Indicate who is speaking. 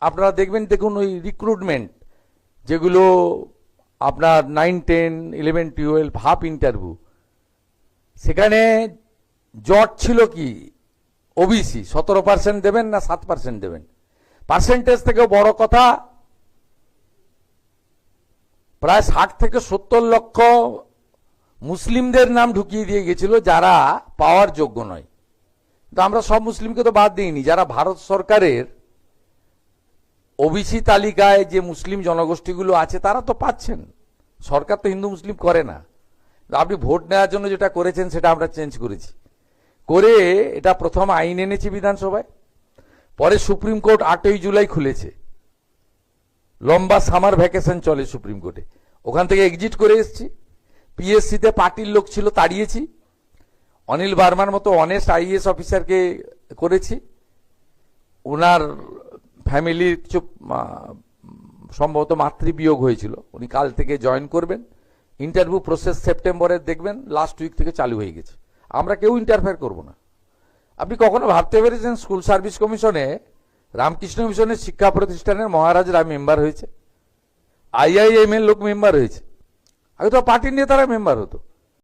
Speaker 1: আপনারা দেখুন ওই রিক্রুটমেন্ট যেগুলো আপনার 9, 10, 11, 12 হাফ ইন্টারভিউ, সেখানে জট ছিল কি ওবিসি 17% দেবেন না 7% দেবেন। পার্সেন্টেজ থেকেও বড় কথা, প্রায় 60 থেকে 70 লক্ষ মুসলিমদের নাম ঢুকিয়ে দিয়ে গেছিল যারা পাওয়ার যোগ্য নয়। তো আমরা সব মুসলিমকে তো বাদ দিইনি, যারা ভারত সরকারের ওবিসি তালিকায় যে মুসলিম জনগোষ্ঠীগুলো আছে তারা তো পাচ্ছেন। সরকার তো হিন্দু মুসলিম করে না। আপনি ভোট নেওয়ার জন্য যেটা করেছেন সেটা আমরা চেঞ্জ করেছি, করে এটা প্রথম আইন এনেছি বিধানসভায়, পরে সুপ্রিম কোর্ট 8ই জুলাই খুলেছে, লম্বা সামার ভ্যাকেশন চলে সুপ্রিম কোর্টে, ওখান থেকে এক্সিট করে এসেছি। পিএসসিতে পার্টির লোক ছিল তাড়িয়েছি, অনিল বার্মার মতো অনেস্ট আইএএস অফিসারকে করেছি। ওনার ফ্যামিলির কিছু সম্ভবত মাতৃবিয়োগ হয়েছিল, উনি কাল থেকে জয়েন করবেন। ইন্টারভিউ প্রসেস সেপ্টেম্বরের দেখবেন লাস্ট উইক থেকে চালু হয়ে গেছে। আমরা কেউ ইন্টারফেয়ার করব না। আপনি কখনো ভাবতে পেরেছেন স্কুল সার্ভিস কমিশনে রামকৃষ্ণ মিশনের শিক্ষা প্রতিষ্ঠানের মহারাজরা মেম্বার হয়েছে, আইআইএম এর লোক মেম্বার হয়েছে, আগে তো পার্টির নেতারা মেম্বার হতো।